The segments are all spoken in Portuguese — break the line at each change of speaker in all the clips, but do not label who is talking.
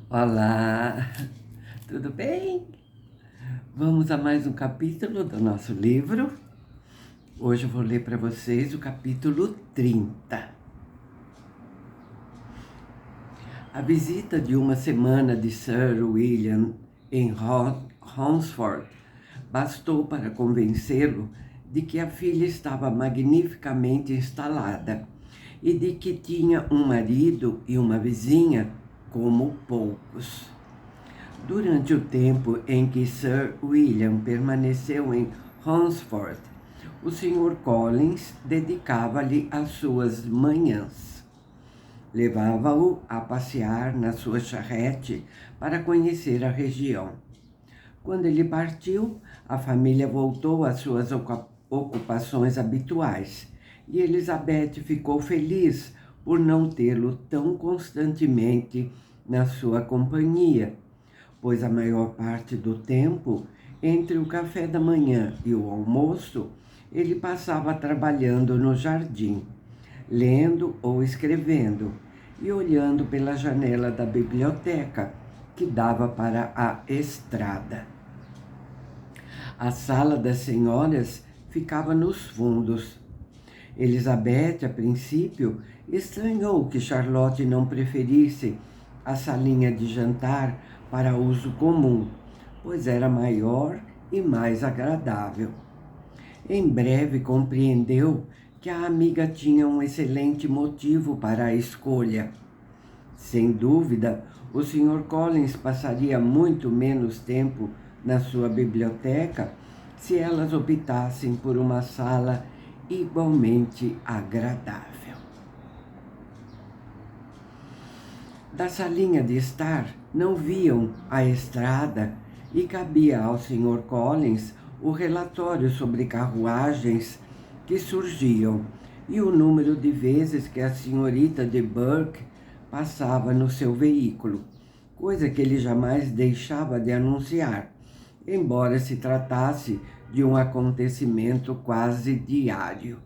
Olá, tudo bem? Vamos a mais um capítulo do nosso livro. Hoje eu vou ler para vocês o capítulo 30. A visita de uma semana de Sir William em Hunsford bastou para convencê-lo de que a filha estava magnificamente instalada e de que tinha um marido e uma vizinha como poucos. Durante o tempo em que Sir William permaneceu em Hunsford, o Sr. Collins dedicava-lhe as suas manhãs. Levava-o a passear na sua charrete para conhecer a região. Quando ele partiu, a família voltou às suas ocupações habituais e Elizabeth ficou feliz por não tê-lo tão constantemente na sua companhia, pois a maior parte do tempo, entre o café da manhã e o almoço, ele passava trabalhando no jardim, lendo ou escrevendo e olhando pela janela da biblioteca, que dava para a estrada. A sala das senhoras ficava nos fundos. Elizabeth, a princípio, estranhou que Charlotte não preferisse a salinha de jantar para uso comum, pois era maior e mais agradável. Em breve compreendeu que a amiga tinha um excelente motivo para a escolha. Sem dúvida, o Sr. Collins passaria muito menos tempo na sua biblioteca se elas optassem por uma sala igualmente agradável. Da salinha de estar, não viam a estrada e cabia ao Sr. Collins o relatório sobre carruagens que surgiam e o número de vezes que a senhorita de Burke passava no seu veículo, coisa que ele jamais deixava de anunciar, embora se tratasse de um acontecimento quase diário.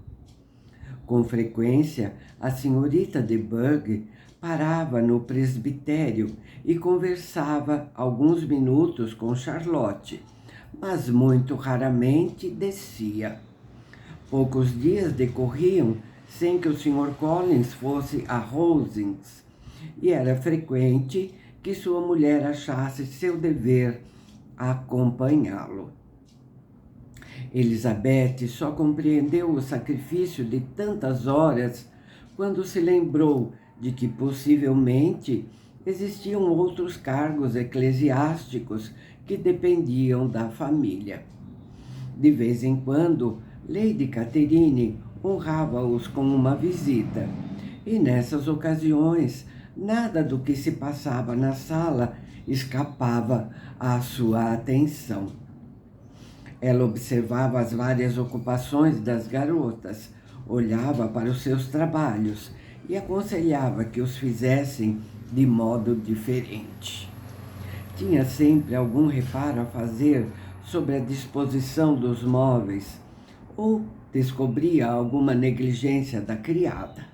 Com frequência, a senhorita de Burke parava no presbitério e conversava alguns minutos com Charlotte, mas muito raramente descia. Poucos dias decorriam sem que o Sr. Collins fosse a Rosings, e era frequente que sua mulher achasse seu dever acompanhá-lo. Elizabeth só compreendeu o sacrifício de tantas horas quando se lembrou de que possivelmente existiam outros cargos eclesiásticos que dependiam da família. De vez em quando, Lady Catherine honrava-os com uma visita, e nessas ocasiões nada do que se passava na sala escapava à sua atenção. Ela observava as várias ocupações das garotas, olhava para os seus trabalhos e aconselhava que os fizessem de modo diferente. Tinha sempre algum reparo a fazer sobre a disposição dos móveis ou descobria alguma negligência da criada.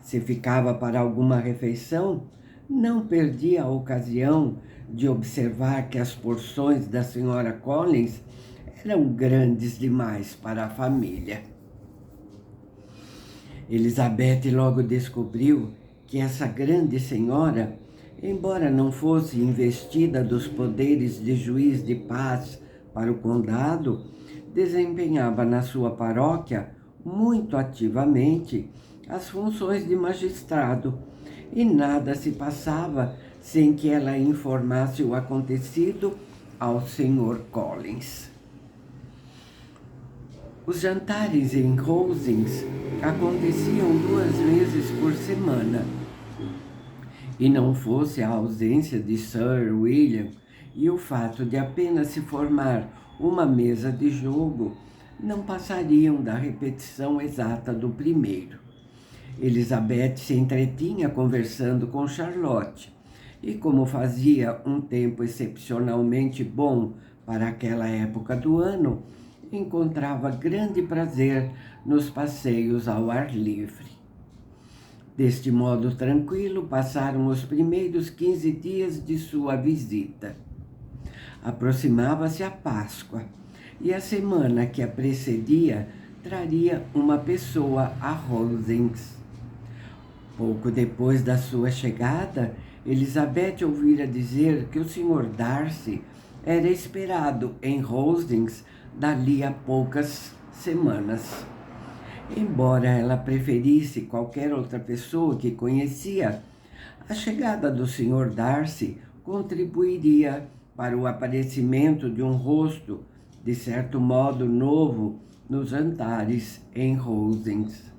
Se ficava para alguma refeição, não perdia a ocasião de observar que as porções da senhora Collins eram grandes demais para a família. Elizabeth logo descobriu que essa grande senhora, embora não fosse investida dos poderes de juiz de paz para o condado, desempenhava na sua paróquia muito ativamente as funções de magistrado, e nada se passava sem que ela informasse o acontecido ao Sr. Collins. Os jantares em Rosings aconteciam 2 vezes por semana, e não fosse a ausência de Sir William e o fato de apenas se formar uma mesa de jogo, não passariam da repetição exata do primeiro. Elizabeth se entretinha conversando com Charlotte, e como fazia um tempo excepcionalmente bom para aquela época do ano, encontrava grande prazer nos passeios ao ar livre. Deste modo tranquilo, passaram os primeiros 15 dias de sua visita. Aproximava-se a Páscoa, e a semana que a precedia traria uma pessoa a Rosings. Pouco depois da sua chegada, Elizabeth ouvira dizer que o Sr. Darcy era esperado em Rosings dali a poucas semanas. Embora ela preferisse qualquer outra pessoa que conhecia, a chegada do Sr. Darcy contribuiria para o aparecimento de um rosto, de certo modo novo, nos jantares em Rosings.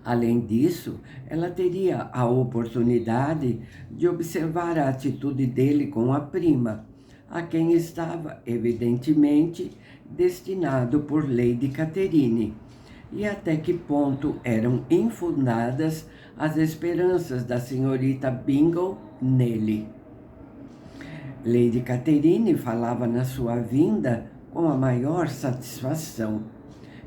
Além disso, ela teria a oportunidade de observar a atitude dele com a prima, a quem estava, evidentemente, destinado por Lady Catherine, e até que ponto eram infundadas as esperanças da senhorita Bingley nele. Lady Catherine falava na sua vinda com a maior satisfação.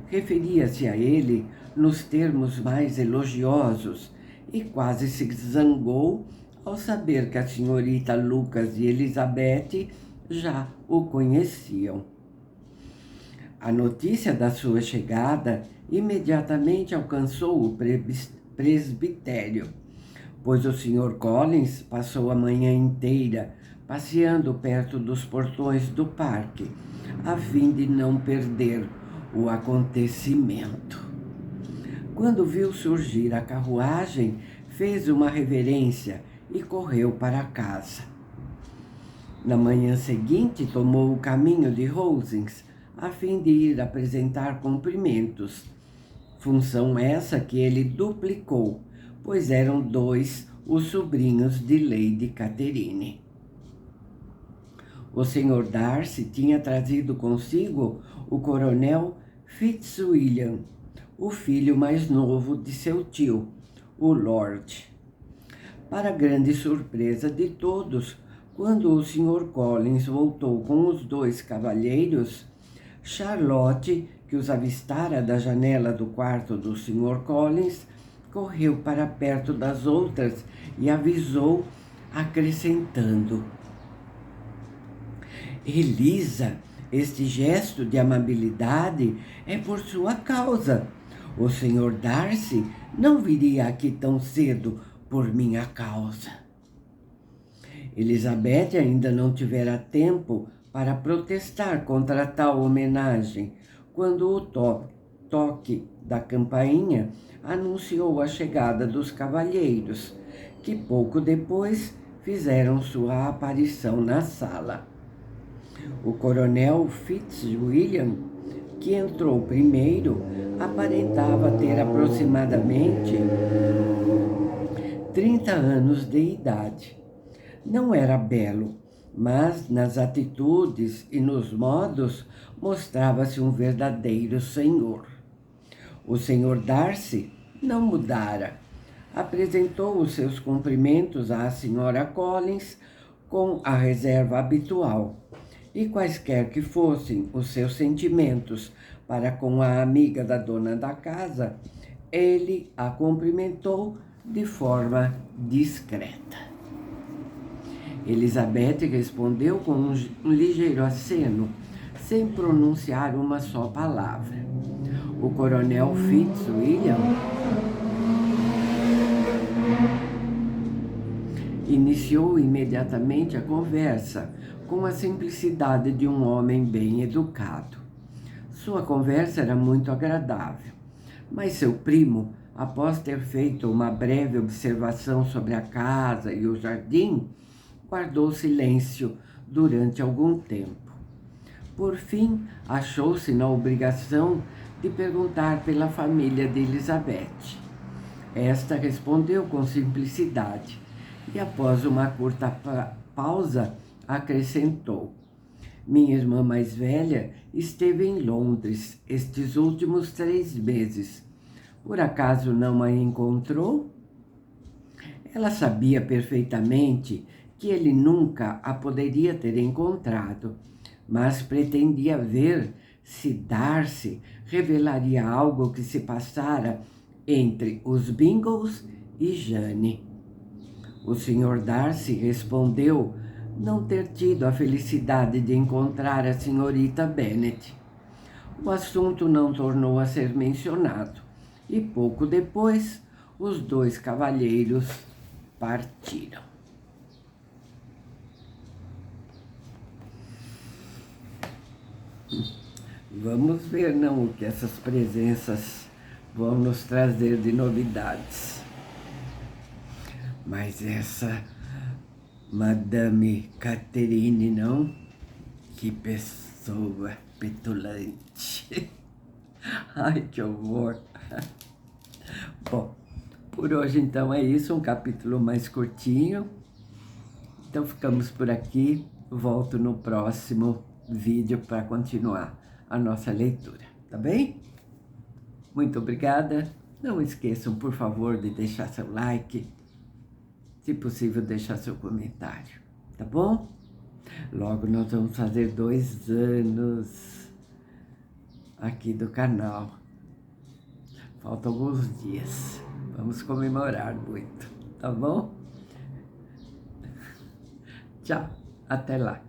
Referia-se a ele nos termos mais elogiosos e quase se zangou ao saber que a senhorita Lucas e Elizabeth já o conheciam. A notícia da sua chegada imediatamente alcançou o presbitério, pois o Sr. Collins passou a manhã inteira passeando perto dos portões do parque, a fim de não perder o acontecimento. Quando viu surgir a carruagem, fez uma reverência e correu para casa. Na manhã seguinte, tomou o caminho de Rosings, a fim de ir apresentar cumprimentos, função essa que ele duplicou, pois eram 2 os sobrinhos de Lady Catherine. O Sr. Darcy tinha trazido consigo o coronel Fitzwilliam, o filho mais novo de seu tio, o Lord. Para grande surpresa de todos, quando o Sr. Collins voltou com os 2 cavalheiros, Charlotte, que os avistara da janela do quarto do Sr. Collins, correu para perto das outras e avisou, acrescentando: Elisa, este gesto de amabilidade é por sua causa. O Sr. Darcy não viria aqui tão cedo por minha causa. Elizabeth ainda não tivera tempo para protestar contra tal homenagem, quando o toque da campainha anunciou a chegada dos cavalheiros, que pouco depois fizeram sua aparição na sala. O coronel Fitzwilliam, que entrou primeiro, aparentava ter aproximadamente 30 anos de idade. Não era belo, mas nas atitudes e nos modos mostrava-se um verdadeiro senhor. O Sr. Darcy não mudara. Apresentou os seus cumprimentos à Sra. Collins com a reserva habitual, e quaisquer que fossem os seus sentimentos para com a amiga da dona da casa, ele a cumprimentou de forma discreta. Elizabeth respondeu com um ligeiro aceno, sem pronunciar uma só palavra. O coronel Fitzwilliam iniciou imediatamente a conversa com a simplicidade de um homem bem educado. Sua conversa era muito agradável, mas seu primo, após ter feito uma breve observação sobre a casa e o jardim, guardou silêncio durante algum tempo. Por fim, achou-se na obrigação de perguntar pela família de Elizabeth. Esta respondeu com simplicidade e, após uma curta pausa, acrescentou: Minha irmã mais velha esteve em Londres estes últimos 3 meses. Por acaso não a encontrou? Ela sabia perfeitamente que ele nunca a poderia ter encontrado, mas pretendia ver se Darcy revelaria algo que se passara entre os Bingles e Jane. O Sr. Darcy respondeu não ter tido a felicidade de encontrar a senhorita Bennet. O assunto não tornou a ser mencionado e pouco depois os dois cavalheiros partiram. Vamos ver não o que essas presenças vão nos trazer de novidades. Mas essa Madame Catherine, não? Que pessoa petulante. Ai, que horror. Bom, por hoje então é isso, um capítulo mais curtinho. Então ficamos por aqui. Volto no próximo vídeo para continuar a nossa leitura, tá bem? Muito obrigada. Não esqueçam, por favor, de deixar seu like. Se possível, deixar seu comentário, tá bom? Logo nós vamos fazer 2 anos aqui do canal. Faltam alguns dias. Vamos comemorar muito, tá bom? Tchau, até lá.